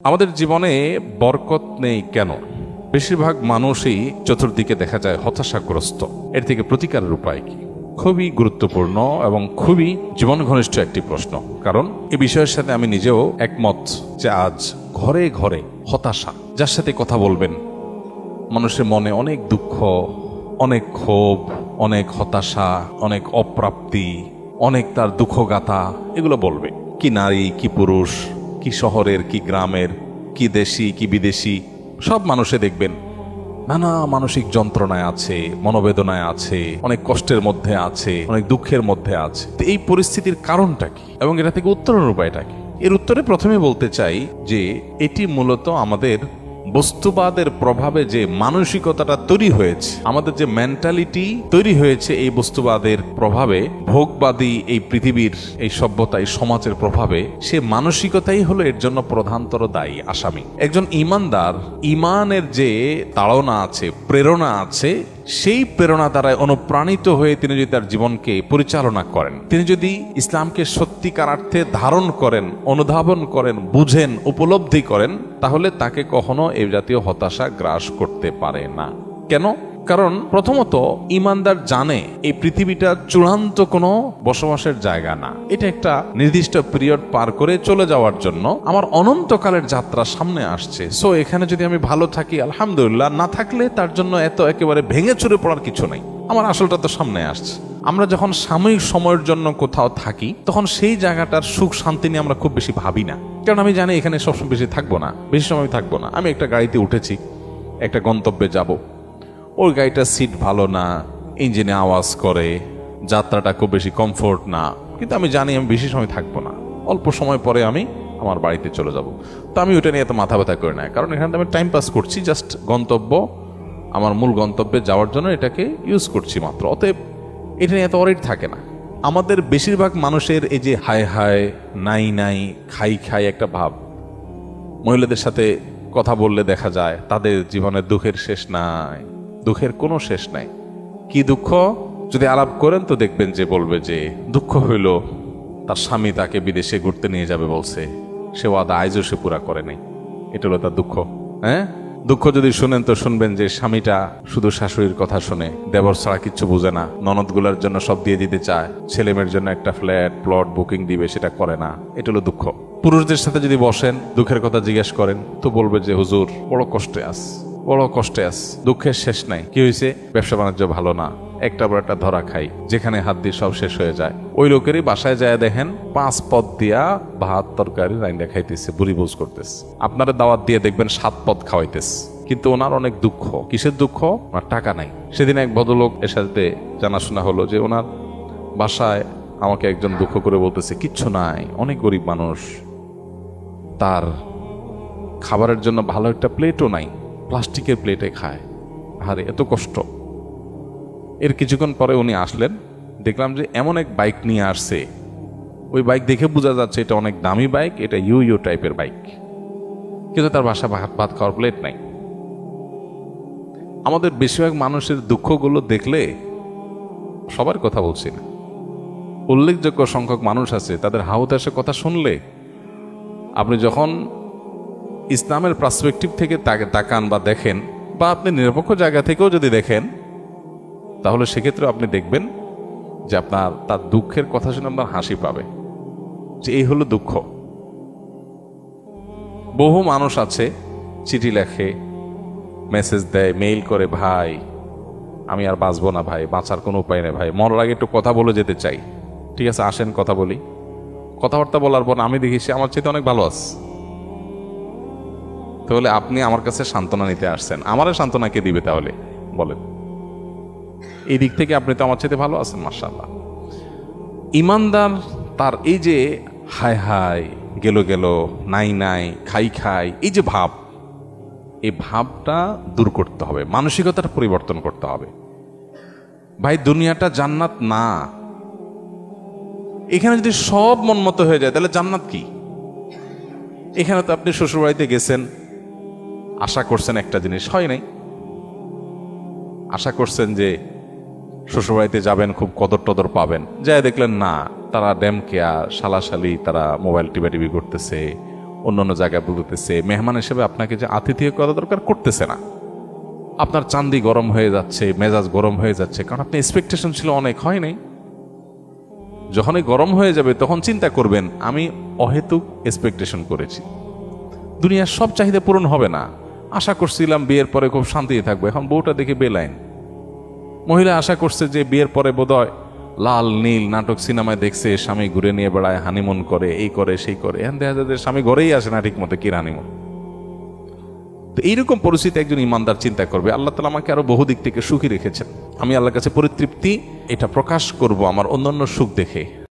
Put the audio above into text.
আমাদের জীবনে বরকত নেই কেন? বেশিরভাগ মানুষই চতুর্দিকে দেখা যায় হতাশাগ্রস্ত। এর থেকে প্রতিকারের উপায় কি? খুবই গুরুত্বপূর্ণ এবং খুবই জীবন ঘনিষ্ঠ একটি প্রশ্ন। কারণ এই বিষয়ের সাথে আমি নিজেও একমত যে আজ ঘরে ঘরে হতাশা। যার সাথে কথা বলবেন মানুষের মনে অনেক দুঃখ, অনেক ক্ষোভ, অনেক হতাশা, অনেক অপ্রাপ্তি, অনেক তার দুঃখগাথা এগুলো বলবে। কি নারী, কি পুরুষ, কি শহরের, কি গ্রামের, কি দেশি, কি বিদেশি, সব মানুষে দেখবেন নানা মানসিক যন্ত্রণায় আছে, মনোবেদনায় আছে, অনেক কষ্টের মধ্যে আছে, অনেক দুঃখের মধ্যে আছে। তো এই পরিস্থিতির কারণটা কি এবং এটা থেকে উত্তরের উপায়টা কি? এর উত্তরে প্রথমে বলতে চাই যে এটি মূলত আমাদের বস্তুবাদের প্রভাবে যে মানসিকতাটা তৈরি হয়েছে, আমাদের যে মেন্টালিটি তৈরি হয়েছে এই বস্তুবাদের প্রভাবে, ভোগবাদী এই পৃথিবীর এই সভ্যতা, এই সমাজের প্রভাবে, সে মানসিকতাই হলো এর জন্য প্রধানতর দায়ী, আসামি। একজন ঈমানদার, ঈমানের যে তাড়না আছে, প্রেরণা আছে, সেই প্রেরণা দ্বারা অনুপ্রাণিত হয়ে তিনি যদি তার জীবনকে পরিচালনা করেন, তিনি যদি ইসলামকে সত্যিকার অর্থে ধারণ করেন, অনুধাবন করেন, বুঝেন, উপলব্ধি করেন, তাহলে তাকে কখনো এই জাতীয় হতাশা গ্রাস করতে পারে না। কেন? কারণ প্রথমত ঈমানদার জানে এই পৃথিবীটা চূড়ান্ত কোনো বসবাসের জায়গা না। এটা একটা নির্দিষ্ট পিরিয়ড পার করে চলে যাওয়ার জন্য আমার অনন্তকালের যাত্রা সামনে আসছে। সো এখানে যদি আমি ভালো থাকি আলহামদুলিল্লাহ, না থাকলে তার জন্য এত একেবারে ভেঙে চুরে পড়ার কিছু নেই। আমার আসলটা তো সামনে আসছে। আমরা যখন সাময়িক সময়ের জন্য কোথাও থাকি তখন সেই জায়গাটার সুখ শান্তি নিয়ে আমরা খুব বেশি ভাবি না, কারণ আমি জানি এখানে সবসময় বেশি থাকবো না, বেশি সময় থাকবো না। আমি একটা গাড়িতে উঠেছি, একটা গন্তব্যে যাব, ওই গাড়িটার সিট ভালো না, ইঞ্জিনে আওয়াজ করে, যাত্রাটা খুব বেশি কমফোর্ট না, কিন্তু আমি জানি আমি বেশি সময় থাকবো না, অল্প সময় পরে আমি আমার বাড়িতে চলে যাব। তো আমি ওটা নিয়ে এত মাথা ব্যথা করি না, কারণ এখানে আমি টাইম পাস করছি, জাস্ট গন্তব্য, আমার মূল গন্তব্যে যাওয়ার জন্য এটাকে ইউজ করছি মাত্র। অতএব এটা নিয়ে এত অরিড থাকে না। আমাদের বেশিরভাগ মানুষের এই যে হায় হায়, নাই নাই, খাই খাই একটা ভাব, মহিলাদের সাথে কথা বললে দেখা যায় তাদের জীবনে দুঃখের শেষ নাই, দুঃখের কোনো শেষ নাই। কি দুঃখ? যদি আলাপ করেন তো দেখবেন যে বলবে যে দুঃখ হইল তার স্বামী তাকে বিদেশে ঘুরতে নিয়ে যাবে বলছে, সে ওয়াদা আইজও সে পুরা করে নাই, এটা হলো তার দুঃখ। হ্যাঁ, দুঃখ যদি শুনেন তো শুনবেন যে স্বামীটা শুধু শাশুড়ির কথা শুনে, দেবর ছাড়া কিচ্ছু বুঝে না, ননদগুলার জন্য সব দিয়ে দিতে চায়, ছেলেমেয়ের জন্য একটা ফ্ল্যাট প্লট বুকিং দিবে, সেটা করে না, এটা হলো দুঃখ। পুরুষদের সাথে যদি বসেন দুঃখের কথা জিজ্ঞেস করেন তো বলবে যে হুজুর বড় কষ্টে আস, বড় কষ্টে আস, দুঃখের শেষ নাই। কি হয়েছে? ব্যবসা বাণিজ্য ভালো না, একটা বড় একটা ধরা খাই, যেখানে হাত দিয়ে সব শেষ হয়ে যায়। ওই লোকেরই বাসায় যায় দেখেন 5 পদ দিয়া ভাত তরকারি রাইন্দা খাইতেছে, বুড়ি বোঝ করতেছে। আপনারা দাওয়াত দিয়ে দেখবেন 7 পদ খাওয়াইতেছে, কিন্তু ওনার অনেক দুঃখ। কিসের দুঃখ? ওনার টাকা নাই। সেদিন এক ভদ্রলোক এর সাথে জানাশোনা হলো যে ওনার বাসায় আমাকে একজন দুঃখ করে বলতেছে কিচ্ছু নাই, অনেক গরিব মানুষ, তার খাবারের জন্য ভালো একটা প্লেটও নাই, প্লাস্টিকের প্লেটে খায়, আরে এত কষ্ট। এর কিছুক্ষণ পরে উনি আসলেন, দেখলাম যে এমন এক বাইক নিয়ে আসছে, ওই বাইক দেখে বোঝা যাচ্ছে এটা অনেক দামি বাইক, এটা ইউ টাইপের বাইক, কিন্তু তার বাসা ভাত খাওয়ার প্লেট নাই। আমাদের বেশিরভাগ মানুষের দুঃখগুলো দেখলে, সবার কথা বলছি না, উল্লেখযোগ্য সংখ্যক মানুষ আছে, তাদের হাহুতাশের কথা শুনলে আপনি যখন ইসলামের পার্সপেক্টিভ থেকে তাকান বা দেখেন, বা আপনি নিরপেক্ষ জায়গা থেকেও যদি দেখেন, তাহলে সেক্ষেত্রে আপনি দেখবেন যে আপনার তার দুঃখের কথা শুনে আপনার হাসি পাবে, যে এই হলো দুঃখ। বহু মানুষ আছে চিঠি লেখে, মেসেজ দেয়, মেইল করে, ভাই আমি আর বাঁচবো না ভাই, বাঁচার কোনো উপায় নেই ভাই, মরার আগে একটু কথা বলে যেতে চাই। ঠিক আছে, আসেন কথা বলি। কথাবার্তা বলার পর আমি দেখি সে আমার চাইতে অনেক ভালো আছে। তাহলে আপনি আমার কাছে সান্ত্বনা নিতে আসছেন, আমারে সান্ত্বনা কে দিবে তাহলে বলেন? এই দিক থেকে আপনি তো আমার চাইতে ভালো আছেন, মাশাআল্লাহ। ঈমানদার তার এই যে হায় হায়, গেল গেল, নাই নাই, খাই খাই, এই যে ভাব, এই ভাবটা দূর করতে হবে, মানসিকতার পরিবর্তন করতে হবে। ভাই দুনিয়াটা জান্নাত না। এখানে যদি সব মন মতো হয়ে যায় তাহলে জান্নাত কি? এখানে তো আপনি শ্বশুরবাড়িতে গেছেন, আশা করছেন একটা জিনিস, হয় নাই। আশা করছেন যে শ্বশুরবাড়িতে যাবেন, খুব কদর টদর পাবেন, যাই দেখলেন না, তারা ড্যাম কেয়ার, শালাশালি, তারা মোবাইল টিপি করতেছে, অন্যান্য জায়গায় বলতেছে, মেহমান হিসেবে আপনাকে যে আতিথেয় করা দরকার করতেছে না। আপনার চান্দি গরম হয়ে যাচ্ছে, মেজাজ গরম হয়ে যাচ্ছে, কারণ আপনি এক্সপেকটেশন ছিল অনেক, হয় নাই। যখনই গরম হয়ে যাবে তখন চিন্তা করবেন আমি অহেতুক এক্সপেকটেশন করেছি, দুনিয়ার সব চাহিদা পূরণ হবে না। আশা করছিলাম বিয়ের পরে খুব শান্তিতে থাকবো, এখন বউটা দেখে বেলাইন। মহিলা আশা করছে যে বিয়ের পরে বোধহয় লাল নীল নাটক সিনেমায় দেখছে, স্বামী ঘুরে নিয়ে বেড়ায়, হানিমুন করে, এই করে সেই করে, এখন দেখা যায় যে স্বামী ঘরেই আসে না ঠিক মতো, কি হানিমুন। তো এইরকম পরিস্থিতি একজন ইমানদার চিন্তা করবে আল্লাহ তাআলা আমাকে আরো বহু দিক থেকে সুখী রেখেছেন, আমি আল্লাহর কাছে পরিতৃপ্তি এটা প্রকাশ করব আমার অন্যান্য সুখ দেখে।